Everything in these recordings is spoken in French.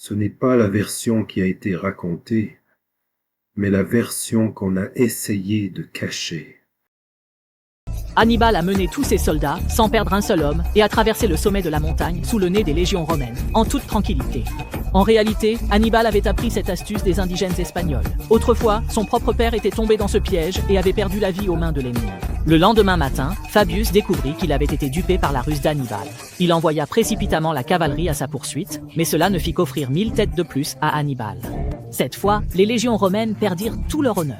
Ce n'est pas la version qui a été racontée, mais la version qu'on a essayé de cacher. Hannibal a mené tous ses soldats, sans perdre un seul homme, et a traversé le sommet de la montagne, sous le nez des légions romaines, en toute tranquillité. En réalité, Hannibal avait appris cette astuce des indigènes espagnols. Autrefois, son propre père était tombé dans ce piège et avait perdu la vie aux mains de l'ennemi. Le lendemain matin, Fabius découvrit qu'il avait été dupé par la ruse d'Hannibal. Il envoya précipitamment la cavalerie à sa poursuite, mais cela ne fit qu'offrir 1000 têtes de plus à Hannibal. Cette fois, les légions romaines perdirent tout leur honneur.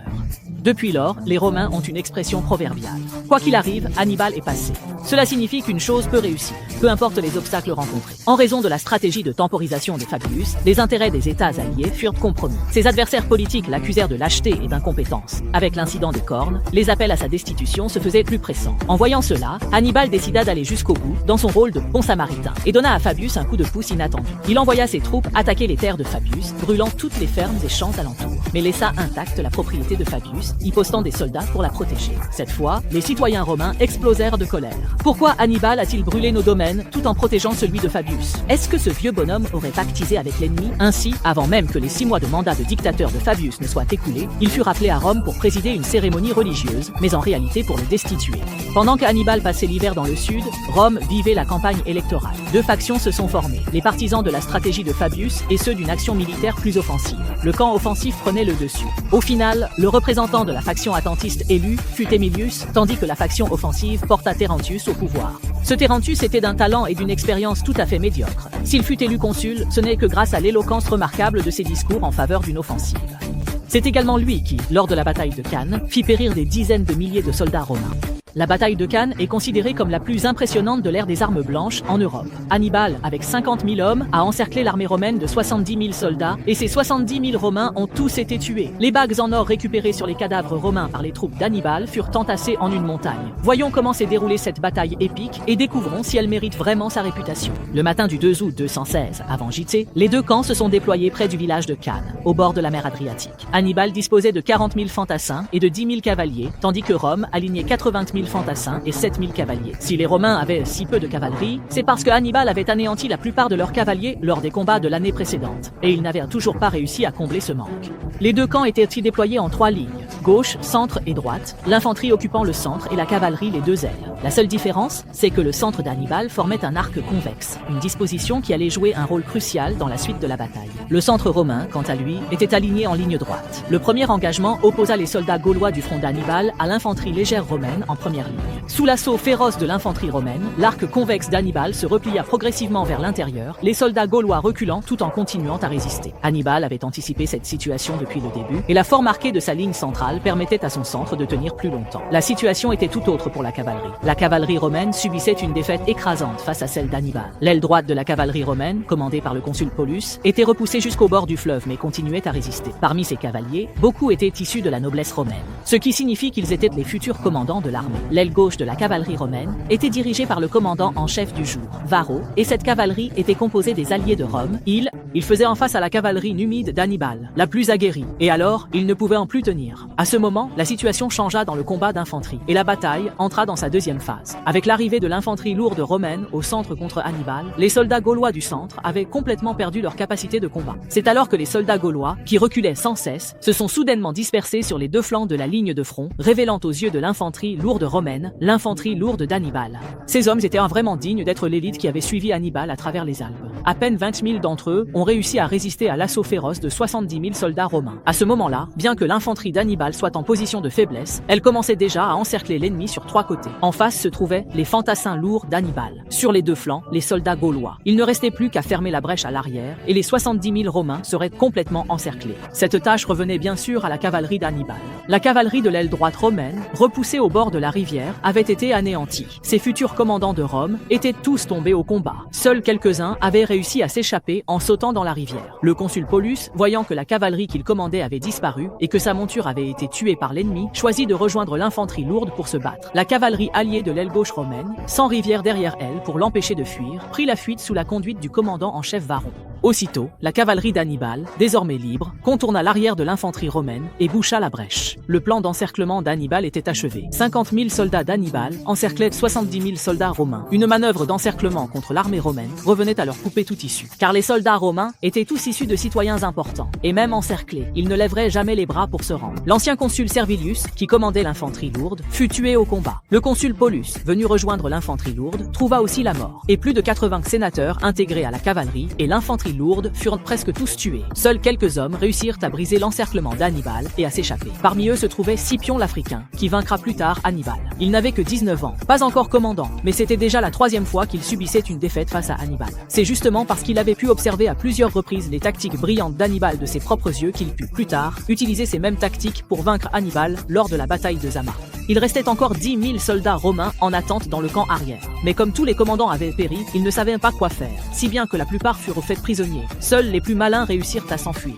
Depuis lors, les Romains ont une expression proverbiale. Quoi qu'il arrive, Hannibal est passé. Cela signifie qu'une chose peut réussir, peu importe les obstacles rencontrés. En raison de la stratégie de temporisation de Fabius, les intérêts des États alliés furent compromis. Ses adversaires politiques l'accusèrent de lâcheté et d'incompétence. Avec l'incident des cornes, les appels à sa destitution se faisaient plus pressants. En voyant cela, Hannibal décida d'aller jusqu'au bout dans son rôle de bon samaritain et donna à Fabius un coup de pouce inattendu. Il envoya ses troupes attaquer les terres de Fabius, brûlant toutes les fermes et champs alentours, mais laissa intacte la propriété de Fabius, y postant des soldats pour la protéger. Cette fois, les citoyens romains explosèrent de colère. Pourquoi Hannibal a-t-il brûlé nos domaines tout en protégeant celui de Fabius? Est-ce que ce vieux bonhomme aurait pactisé avec l'ennemi? Ainsi, avant même que les 6 mois de mandat de dictateur de Fabius ne soient écoulés, il fut rappelé à Rome pour présider une cérémonie religieuse, mais en réalité pour le destituer. Pendant qu'Hannibal passait l'hiver dans le sud, Rome vivait la campagne électorale. 2 factions se sont formées, les partisans de la stratégie de Fabius et ceux d'une action militaire plus offensive. Le camp offensif prenait le dessus. Au final, le représentant de la faction attentiste élu fut Aemilius, tandis que la faction offensive porta Terentius au pouvoir. Ce Terentius était d'un talent et d'une expérience tout à fait médiocre. S'il fut élu consul, ce n'est que grâce à l'éloquence remarquable de ses discours en faveur d'une offensive. C'est également lui qui, lors de la bataille de Cannes, fit périr des dizaines de milliers de soldats romains. La bataille de Cannes est considérée comme la plus impressionnante de l'ère des armes blanches en Europe. Hannibal, avec 50 000 hommes, a encerclé l'armée romaine de 70 000 soldats, et ces 70 000 Romains ont tous été tués. Les bagues en or récupérées sur les cadavres romains par les troupes d'Hannibal furent entassées en une montagne. Voyons comment s'est déroulée cette bataille épique et découvrons si elle mérite vraiment sa réputation. Le matin du 2 août 216, avant JT, les 2 camps se sont déployés près du village de Cannes, au bord de la mer Adriatique. Hannibal disposait de 40 000 fantassins et de 10 000 cavaliers, tandis que Rome alignait 80 000 fantassins et 7 000 cavaliers. Si les Romains avaient si peu de cavalerie, c'est parce que Hannibal avait anéanti la plupart de leurs cavaliers lors des combats de l'année précédente, et il n'avait toujours pas réussi à combler ce manque. Les 2 camps étaient déployés en 3 lignes, gauche, centre et droite, l'infanterie occupant le centre et la cavalerie les 2 ailes. La seule différence, c'est que le centre d'Hannibal formait un arc convexe, une disposition qui allait jouer un rôle crucial dans la suite de la bataille. Le centre romain, quant à lui, était aligné en ligne droite. Le premier engagement opposa les soldats gaulois du front d'Hannibal à l'infanterie légère romaine en première ligne. Sous l'assaut féroce de l'infanterie romaine, l'arc convexe d'Hannibal se replia progressivement vers l'intérieur, les soldats gaulois reculant tout en continuant à résister. Hannibal avait anticipé cette situation depuis le début, et la forme arquée de sa ligne centrale permettait à son centre de tenir plus longtemps. La situation était tout autre pour la cavalerie. La cavalerie romaine subissait une défaite écrasante face à celle d'Hannibal. L'aile droite de la cavalerie romaine, commandée par le consul Paulus, était repoussée jusqu'au bord du fleuve mais continuait à résister. Parmi ces cavaliers, beaucoup étaient issus de la noblesse romaine, ce qui signifie qu'ils étaient les futurs commandants de l'armée. L'aile gauche de la cavalerie romaine était dirigée par le commandant en chef du jour, Varro, et cette cavalerie était composée des alliés de Rome. Il faisait en face à la cavalerie numide d'Hannibal, la plus aguerrie, et alors, il ne pouvait en plus tenir. À ce moment, la situation changea dans le combat d'infanterie, et la bataille entra dans sa deuxième phase. Avec l'arrivée de l'infanterie lourde romaine au centre contre Hannibal, les soldats gaulois du centre avaient complètement perdu leur capacité de combat. C'est alors que les soldats gaulois, qui reculaient sans cesse, se sont soudainement dispersés sur les 2 flancs de la ligne de front, révélant aux yeux de l'infanterie lourde romaine, l'infanterie lourde d'Hannibal. Ces hommes étaient vraiment dignes d'être l'élite qui avait suivi Hannibal à travers les Alpes. À peine 20 000 d'entre eux ont réussi à résister à l'assaut féroce de 70 000 soldats romains. À ce moment-là, bien que l'infanterie d'Hannibal soit en position de faiblesse, elle commençait déjà à encercler l'ennemi sur 3 côtés. En face se trouvaient les fantassins lourds d'Hannibal. Sur les 2 flancs, les soldats gaulois. Il ne restait plus qu'à fermer la brèche à l'arrière, et les 70 000 Romains seraient complètement encerclés. Cette tâche revenait bien sûr à la cavalerie d'Hannibal. La cavalerie de l'aile droite romaine, repoussée au bord de la rivière, avait été anéantie. Ses futurs commandants de Rome étaient tous tombés au combat. Seuls quelques-uns avaient réussi à s'échapper en sautant dans la rivière. Le consul Paulus, voyant que la cavalerie qu'il commandait avait disparu et que sa monture avait été tuée par l'ennemi, choisit de rejoindre l'infanterie lourde pour se battre. La cavalerie alliée de l'aile gauche romaine, sans rivière derrière elle pour l'empêcher de fuir, prit la fuite sous la conduite du commandant en chef Varron. Aussitôt, la cavalerie d'Hannibal, désormais libre, contourna l'arrière de l'infanterie romaine et boucha la brèche. Le plan d'encerclement d'Hannibal était achevé. 50 000 soldats d'Hannibal encerclaient 70 000 soldats romains. Une manœuvre d'encerclement contre l'armée romaine revenait à leur poupée tomber tout issu. Car les soldats romains étaient tous issus de citoyens importants. Et même encerclés, ils ne lèveraient jamais les bras pour se rendre. L'ancien consul Servilius, qui commandait l'infanterie lourde, fut tué au combat. Le consul Paulus, venu rejoindre l'infanterie lourde, trouva aussi la mort. Et plus de 80 sénateurs intégrés à la cavalerie et l'infanterie lourde furent presque tous tués. Seuls quelques hommes réussirent à briser l'encerclement d'Hannibal et à s'échapper. Parmi eux se trouvait Scipion l'Africain, qui vaincra plus tard Hannibal. Il n'avait que 19 ans, pas encore commandant, mais c'était déjà la 3e fois qu'il subissait une défaite face à Hannibal. C'est justement parce qu'il avait pu observer à plusieurs reprises les tactiques brillantes d'Hannibal de ses propres yeux qu'il put, plus tard, utiliser ces mêmes tactiques pour vaincre Hannibal lors de la bataille de Zama. Il restait encore 10 000 soldats romains en attente dans le camp arrière. Mais comme tous les commandants avaient péri, ils ne savaient pas quoi faire, si bien que la plupart furent faits prisonniers. Seuls les plus malins réussirent à s'enfuir.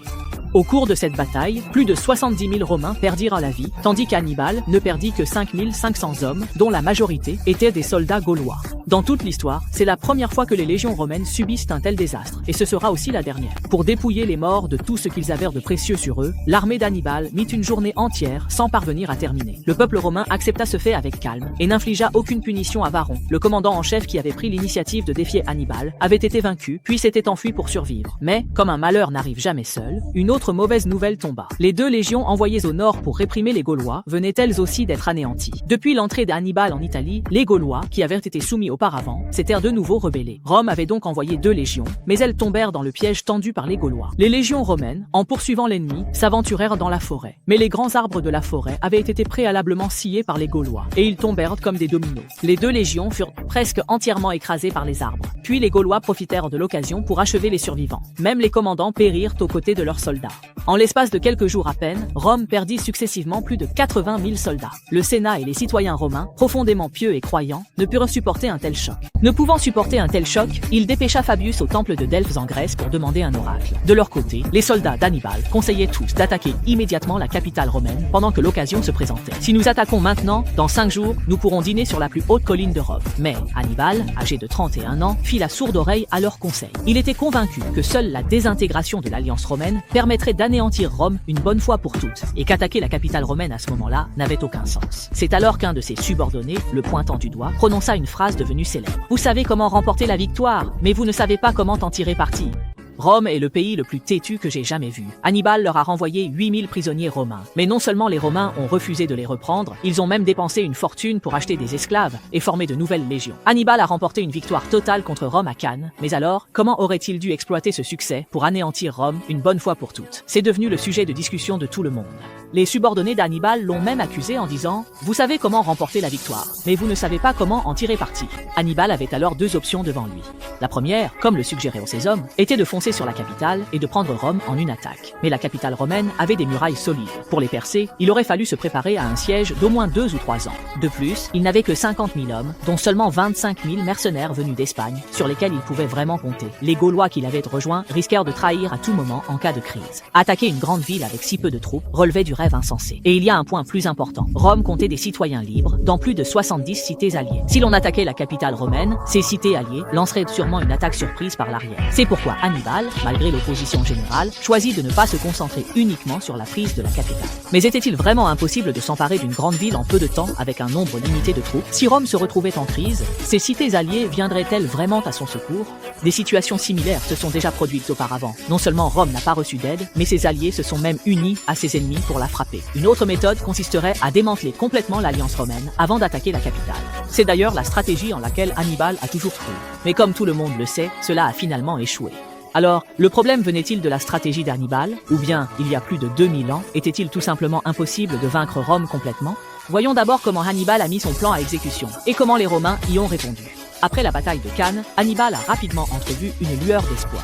Au cours de cette bataille, plus de 70 000 Romains perdirent la vie, tandis qu'Hannibal ne perdit que 5 500 hommes, dont la majorité étaient des soldats gaulois. Dans toute l'histoire, c'est la première fois que les légions romaines subissent un tel désastre, et ce sera aussi la dernière. Pour dépouiller les morts de tout ce qu'ils avaient de précieux sur eux, l'armée d'Hannibal mit une journée entière sans parvenir à terminer. Le peuple romain accepta ce fait avec calme, et n'infligea aucune punition à Varron. Le commandant en chef qui avait pris l'initiative de défier Hannibal avait été vaincu, puis s'était enfui pour survivre. Mais, comme un malheur n'arrive jamais seul, une autre mauvaise nouvelle tomba. Les 2 légions envoyées au nord pour réprimer les Gaulois venaient elles aussi d'être anéanties. Depuis l'entrée d'Hannibal en Italie, les Gaulois, qui avaient été soumis auparavant, s'étaient de nouveau rebellés. Rome avait donc envoyé 2 légions, mais elles tombèrent dans le piège tendu par les Gaulois. Les légions romaines, en poursuivant l'ennemi, s'aventurèrent dans la forêt. Mais les grands arbres de la forêt avaient été préalablement sciés par les Gaulois, et ils tombèrent comme des dominos. Les 2 légions furent presque entièrement écrasées par les arbres. Puis les Gaulois profitèrent de l'occasion pour achever les survivants. Même les commandants périrent aux côtés de leurs soldats. En l'espace de quelques jours à peine, Rome perdit successivement plus de 80 000 soldats. Le Sénat et les citoyens romains, profondément pieux et croyants, ne purent supporter un tel choc. Ne pouvant supporter un tel choc, il dépêcha Fabius au temple de Delphes en Grèce pour demander un oracle. De leur côté, les soldats d'Hannibal conseillaient tous d'attaquer immédiatement la capitale romaine pendant que l'occasion se présentait. Si nous attaquons maintenant, dans 5 jours, nous pourrons dîner sur la plus haute colline de Rome. Mais Hannibal, âgé de 31 ans, fit la sourde oreille à leurs conseils. Il était convaincu que seule la désintégration de l'alliance romaine permettrait d'anéantir Rome une bonne fois pour toutes, et qu'attaquer la capitale romaine à ce moment-là n'avait aucun sens. C'est alors qu'un de ses subordonnés, le pointant du doigt, prononça une phrase devenue célèbre. Vous savez comment remporter la victoire, mais vous ne savez pas comment en tirer parti. Rome est le pays le plus têtu que j'ai jamais vu. Hannibal leur a renvoyé 8000 prisonniers romains. Mais non seulement les Romains ont refusé de les reprendre, ils ont même dépensé une fortune pour acheter des esclaves et former de nouvelles légions. Hannibal a remporté une victoire totale contre Rome à Cannes, mais alors, comment aurait-il dû exploiter ce succès pour anéantir Rome une bonne fois pour toutes? C'est devenu le sujet de discussion de tout le monde. Les subordonnés d'Hannibal l'ont même accusé en disant « Vous savez comment remporter la victoire, mais vous ne savez pas comment en tirer parti ». Hannibal avait alors 2 options devant lui. La première, comme le suggéraient ses hommes, était de foncer sur la capitale et de prendre Rome en une attaque. Mais la capitale romaine avait des murailles solides. Pour les percer, il aurait fallu se préparer à un siège d'au moins 2 ou 3 ans. De plus, il n'avait que 50 000 hommes, dont seulement 25 000 mercenaires venus d'Espagne, sur lesquels il pouvait vraiment compter. Les Gaulois qu'il avait rejoints risquèrent de trahir à tout moment en cas de crise. Attaquer une grande ville avec si peu de troupes relevait du rêve insensé. Et il y a un point plus important. Rome comptait des citoyens libres dans plus de 70 cités alliées. Si l'on attaquait la capitale romaine, ces cités alliées lanceraient sûrement une attaque surprise par l'arrière. C'est pourquoi Hannibal, malgré l'opposition générale, choisit de ne pas se concentrer uniquement sur la prise de la capitale. Mais était-il vraiment impossible de s'emparer d'une grande ville en peu de temps avec un nombre limité de troupes? Si Rome se retrouvait en crise, ces cités alliées viendraient-elles vraiment à son secours? Des situations similaires se sont déjà produites auparavant. Non seulement Rome n'a pas reçu d'aide, mais ses alliés se sont même unis à ses ennemis pour la frapper. Une autre méthode consisterait à démanteler complètement l'alliance romaine avant d'attaquer la capitale. C'est d'ailleurs la stratégie en laquelle Hannibal a toujours cru. Mais comme tout le monde le sait, cela a finalement échoué. Alors, le problème venait-il de la stratégie d'Hannibal? Ou bien, il y a plus de 2000 ans, était-il tout simplement impossible de vaincre Rome complètement? Voyons d'abord comment Hannibal a mis son plan à exécution, et comment les Romains y ont répondu. Après la bataille de Cannes, Hannibal a rapidement entrevu une lueur d'espoir.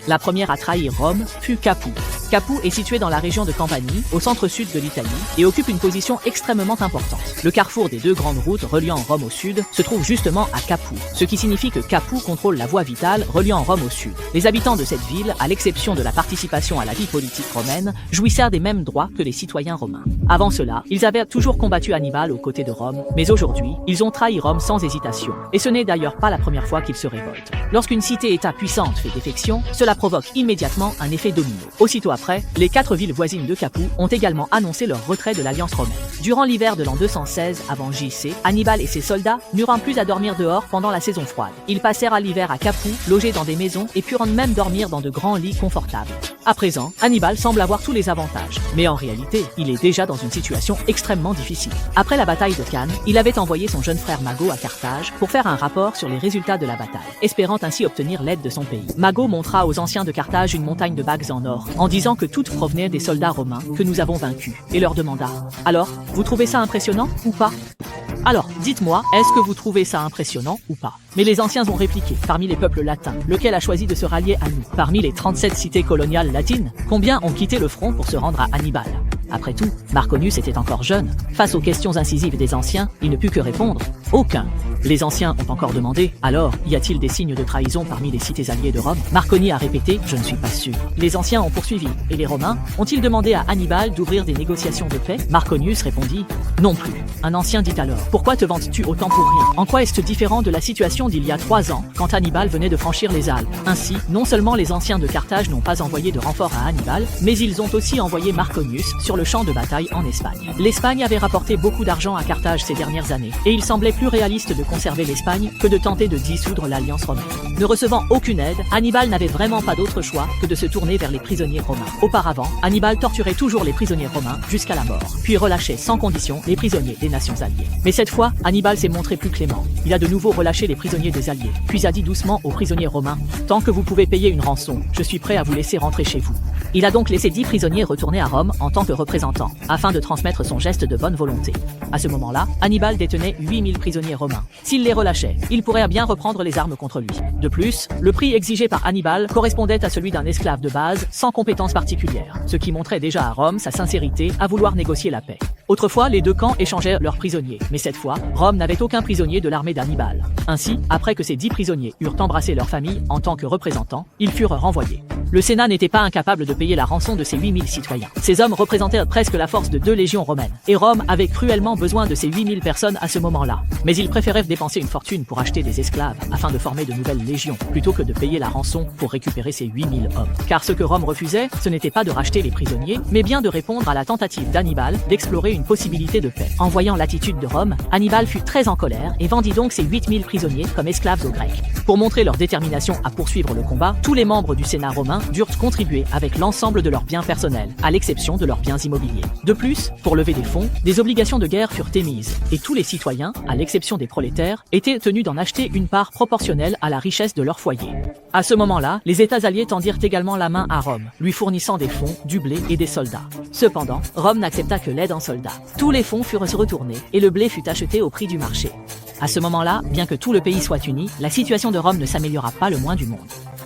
La première à trahir Rome fut Capoue. Capoue est située dans la région de Campanie, au centre-sud de l'Italie, et occupe une position extrêmement importante. Le carrefour des 2 grandes routes reliant Rome au sud se trouve justement à Capoue, ce qui signifie que Capoue contrôle la voie vitale reliant Rome au sud. Les habitants de cette ville, à l'exception de la participation à la vie politique romaine, jouissaient des mêmes droits que les citoyens romains. Avant cela, ils avaient toujours combattu Hannibal aux côtés de Rome, mais aujourd'hui, ils ont trahi Rome sans hésitation, et ce n'est d'ailleurs pas la première fois qu'ils se révoltent. Lorsqu'une cité-État puissante fait défection, cela provoque immédiatement un effet domino. Aussitôt après après, les 4 villes voisines de Capoue ont également annoncé leur retrait de l'Alliance romaine. Durant l'hiver de l'an 216 avant JC, Hannibal et ses soldats n'eurent plus à dormir dehors pendant la saison froide. Ils passèrent à l'hiver à Capoue, logés dans des maisons et purent même dormir dans de grands lits confortables. À présent, Hannibal semble avoir tous les avantages, mais en réalité, il est déjà dans une situation extrêmement difficile. Après la bataille de Cannes, il avait envoyé son jeune frère Mago à Carthage pour faire un rapport sur les résultats de la bataille, espérant ainsi obtenir l'aide de son pays. Mago montra aux anciens de Carthage une montagne de bagues en or, en disant que toutes provenaient des soldats romains que nous avons vaincus, et leur demanda « Alors, vous trouvez ça impressionnant ou pas ?» Alors, dites-moi, est-ce que vous trouvez ça impressionnant ou pas? Mais les anciens ont répliqué, parmi les peuples latins, lequel a choisi de se rallier à nous? Parmi les 37 cités coloniales latines, combien ont quitté le front pour se rendre à Hannibal? Après tout, Marconius était encore jeune. Face aux questions incisives des anciens, il ne put que répondre « Aucun ». Les anciens ont encore demandé « Alors, y a-t-il des signes de trahison parmi les cités alliées de Rome ?» Marconi a répété « Je ne suis pas sûr ». Les anciens ont poursuivi. Et les Romains ont-ils demandé à Hannibal d'ouvrir des négociations de paix? Marconius répondit « Non plus ». Un ancien dit alors « Pourquoi te vantes-tu autant pour rien? En quoi est-ce différent de la situation d'il y a 3 ans, quand Hannibal venait de franchir les Alpes ?» Ainsi, non seulement les anciens de Carthage n'ont pas envoyé de renfort à Hannibal, mais ils ont aussi envoyé Marconius sur le champ de bataille en Espagne. L'Espagne avait rapporté beaucoup d'argent à Carthage ces dernières années, et il semblait plus réaliste de conserver l'Espagne que de tenter de dissoudre l'Alliance romaine. Ne recevant aucune aide, Hannibal n'avait vraiment pas d'autre choix que de se tourner vers les prisonniers romains. Auparavant, Hannibal torturait toujours les prisonniers romains jusqu'à la mort, puis relâchait sans condition les prisonniers des nations alliées. Mais cette fois, Hannibal s'est montré plus clément. Il a de nouveau relâché les prisonniers des alliés, puis a dit doucement aux prisonniers romains « Tant que vous pouvez payer une rançon, je suis prêt à vous laisser rentrer chez vous ». Il a donc laissé 10 prisonniers retourner à Rome en tant que représentants, afin de transmettre son geste de bonne volonté. À ce moment-là, Hannibal détenait 8000 prisonniers romains. S'il les relâchait, il pourrait bien reprendre les armes contre lui. De plus, le prix exigé par Hannibal correspondait à celui d'un esclave de base, sans compétences particulières, ce qui montrait déjà à Rome sa sincérité à vouloir négocier la paix. Autrefois, les deux camps échangèrent leurs prisonniers, mais cette fois, Rome n'avait aucun prisonnier de l'armée d'Hannibal. Ainsi, après que ces 10 prisonniers eurent embrassé leur famille en tant que représentants, ils furent renvoyés. Le Sénat n'était pas incapable de payer la rançon de ces 8000 citoyens. Ces hommes représentaient presque la force de 2 légions romaines, et Rome avait cruellement besoin de ces 8000 personnes à ce moment-là. Mais ils préféraient dépenser une fortune pour acheter des esclaves, afin de former de nouvelles légions, plutôt que de payer la rançon pour récupérer ces 8000 hommes. Car ce que Rome refusait, ce n'était pas de racheter les prisonniers, mais bien de répondre à la tentative d'Hannibal d'explorer une possibilité de paix. En voyant l'attitude de Rome, Hannibal fut très en colère et vendit donc ces 8000 prisonniers comme esclaves aux Grecs. Pour montrer leur détermination à poursuivre le combat, tous les membres du Sénat romain durent contribuer avec l'ensemble de leurs biens personnels, à l'exception de leurs biens immobiliers. De plus, pour lever des fonds, des obligations de guerre furent émises, et tous les citoyens, à l'exception des prolétaires, étaient tenus d'en acheter une part proportionnelle à la richesse de leur foyer. À ce moment-là, les États alliés tendirent également la main à Rome, lui fournissant des fonds, du blé et des soldats. Cependant, Rome n'accepta que l'aide en soldats. Tous les fonds furent retournés, et le blé fut acheté au prix du marché. À ce moment-là, bien que tout le pays soit uni, la situation de Rome ne s'améliora pas le moins du monde.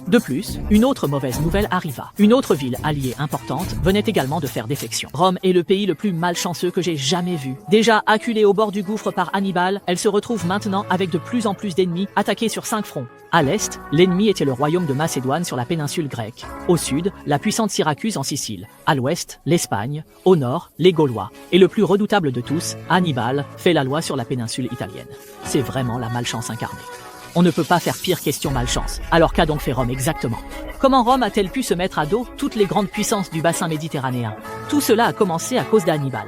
De plus, une autre mauvaise nouvelle arriva. Une autre ville alliée importante venait également de faire défection. Rome est le pays le plus malchanceux que j'ai jamais vu. Déjà acculée au bord du gouffre par Hannibal, elle se retrouve maintenant avec de plus en plus d'ennemis attaqués sur 5 fronts. À l'est, l'ennemi était le royaume de Macédoine sur la péninsule grecque. Au sud, la puissante Syracuse en Sicile. À l'ouest, l'Espagne. Au nord, les Gaulois. Et le plus redoutable de tous, Hannibal, fait la loi sur la péninsule italienne. C'est vraiment la malchance incarnée. On ne peut pas faire pire question malchance. Alors qu'a donc fait Rome exactement? Comment Rome a-t-elle pu se mettre à dos toutes les grandes puissances du bassin méditerranéen? Tout cela a commencé à cause d'Hannibal.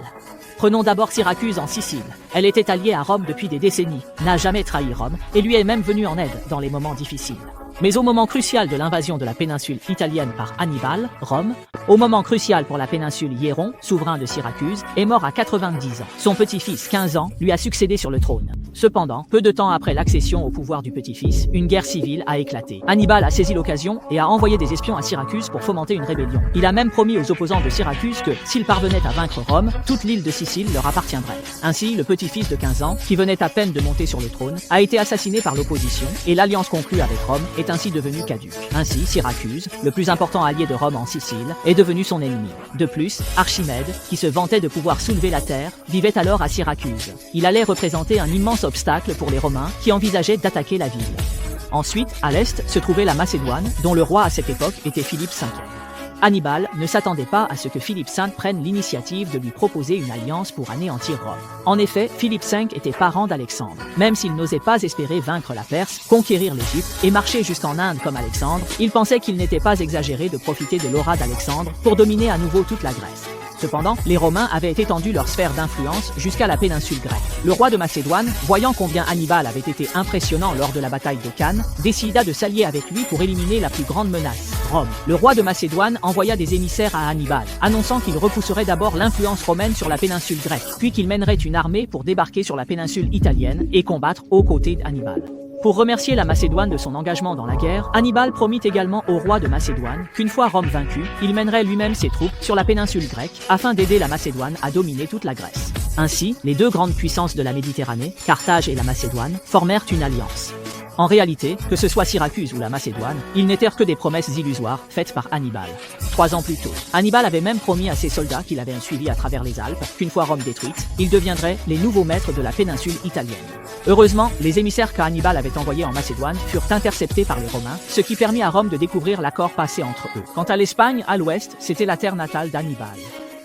Prenons d'abord Syracuse en Sicile. Elle était alliée à Rome depuis des décennies, n'a jamais trahi Rome et lui est même venue en aide dans les moments difficiles. Mais au moment crucial de l'invasion de la péninsule italienne par Hannibal, Rome, au moment crucial pour la péninsule, Hiéron, souverain de Syracuse, est mort à 90 ans. Son petit-fils, 15 ans, lui a succédé sur le trône. Cependant, peu de temps après l'accession au pouvoir du petit-fils, une guerre civile a éclaté. Hannibal a saisi l'occasion et a envoyé des espions à Syracuse pour fomenter une rébellion. Il a même promis aux opposants de Syracuse que, s'ils parvenaient à vaincre Rome, toute l'île de Sicile leur appartiendrait. Ainsi, le petit-fils de 15 ans, qui venait à peine de monter sur le trône, a été assassiné par l'opposition et l'alliance conclue avec Rome est ainsi devenue caduque. Ainsi, Syracuse, le plus important allié de Rome en Sicile, est devenu son ennemi. De plus, Archimède, qui se vantait de pouvoir soulever la terre, vivait alors à Syracuse. Il allait représenter un immense obstacle pour les Romains qui envisageaient d'attaquer la ville. Ensuite, à l'est, se trouvait la Macédoine, dont le roi à cette époque était Philippe V. Hannibal ne s'attendait pas à ce que Philippe V prenne l'initiative de lui proposer une alliance pour anéantir Rome. En effet, Philippe V était parent d'Alexandre. Même s'il n'osait pas espérer vaincre la Perse, conquérir l'Égypte et marcher jusqu'en Inde comme Alexandre, il pensait qu'il n'était pas exagéré de profiter de l'aura d'Alexandre pour dominer à nouveau toute la Grèce. Cependant, les Romains avaient étendu leur sphère d'influence jusqu'à la péninsule grecque. Le roi de Macédoine, voyant combien Hannibal avait été impressionnant lors de la bataille de Cannes, décida de s'allier avec lui pour éliminer la plus grande menace, Rome. Le roi de Macédoine envoya des émissaires à Hannibal, annonçant qu'il repousserait d'abord l'influence romaine sur la péninsule grecque, puis qu'il mènerait une armée pour débarquer sur la péninsule italienne et combattre aux côtés d'Hannibal. Pour remercier la Macédoine de son engagement dans la guerre, Hannibal promit également au roi de Macédoine qu'une fois Rome vaincue, il mènerait lui-même ses troupes sur la péninsule grecque afin d'aider la Macédoine à dominer toute la Grèce. Ainsi, les deux grandes puissances de la Méditerranée, Carthage et la Macédoine, formèrent une alliance. En réalité, que ce soit Syracuse ou la Macédoine, ils n'étaient que des promesses illusoires faites par Hannibal. 3 ans plus tôt, Hannibal avait même promis à ses soldats qu'il avait suivi à travers les Alpes qu'une fois Rome détruite, ils deviendraient les nouveaux maîtres de la péninsule italienne. Heureusement, les émissaires qu'Hannibal avait envoyés en Macédoine furent interceptés par les Romains, ce qui permit à Rome de découvrir l'accord passé entre eux. Quant à l'Espagne, à l'ouest, c'était la terre natale d'Hannibal.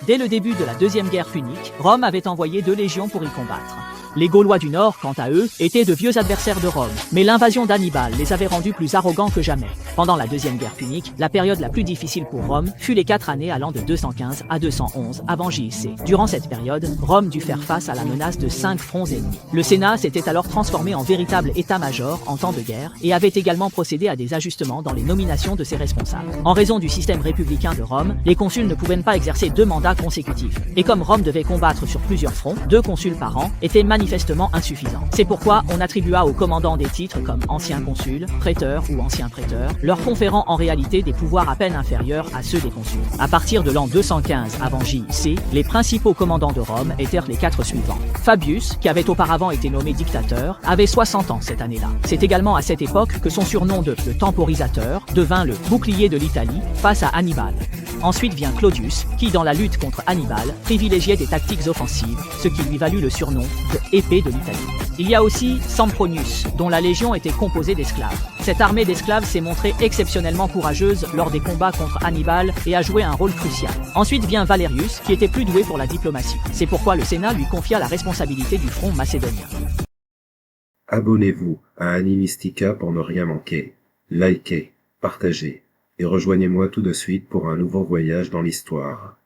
Dès le début de la Deuxième Guerre punique, Rome avait envoyé 2 légions pour y combattre. Les Gaulois du Nord, quant à eux, étaient de vieux adversaires de Rome, mais l'invasion d'Hannibal les avait rendus plus arrogants que jamais. Pendant la Deuxième Guerre punique, la période la plus difficile pour Rome fut les 4 années allant de 215 à 211 avant JC. Durant cette période, Rome dut faire face à la menace de 5 fronts ennemis. Le Sénat s'était alors transformé en véritable état-major en temps de guerre et avait également procédé à des ajustements dans les nominations de ses responsables. En raison du système républicain de Rome, les consuls ne pouvaient pas exercer 2 mandats consécutifs. Et comme Rome devait combattre sur plusieurs fronts, 2 consuls par an étaient manifestement insuffisant. C'est pourquoi on attribua aux commandants des titres comme ancien consul, prêteur ou ancien prêteur, leur conférant en réalité des pouvoirs à peine inférieurs à ceux des consuls. À partir de l'an 215 avant JC, les principaux commandants de Rome étaient les 4 suivants. Fabius, qui avait auparavant été nommé dictateur, avait 60 ans cette année-là. C'est également à cette époque que son surnom de le temporisateur devint le bouclier de l'Italie face à Hannibal. Ensuite vient Claudius, qui dans la lutte contre Hannibal, privilégiait des tactiques offensives, ce qui lui valut le surnom de épée de l'Italie. Il y a aussi Sempronius, dont la légion était composée d'esclaves. Cette armée d'esclaves s'est montrée exceptionnellement courageuse lors des combats contre Hannibal et a joué un rôle crucial. Ensuite vient Valerius, qui était plus doué pour la diplomatie. C'est pourquoi le Sénat lui confia la responsabilité du front macédonien. Abonnez-vous à Animistica pour ne rien manquer. Likez, partagez et rejoignez-moi tout de suite pour un nouveau voyage dans l'histoire.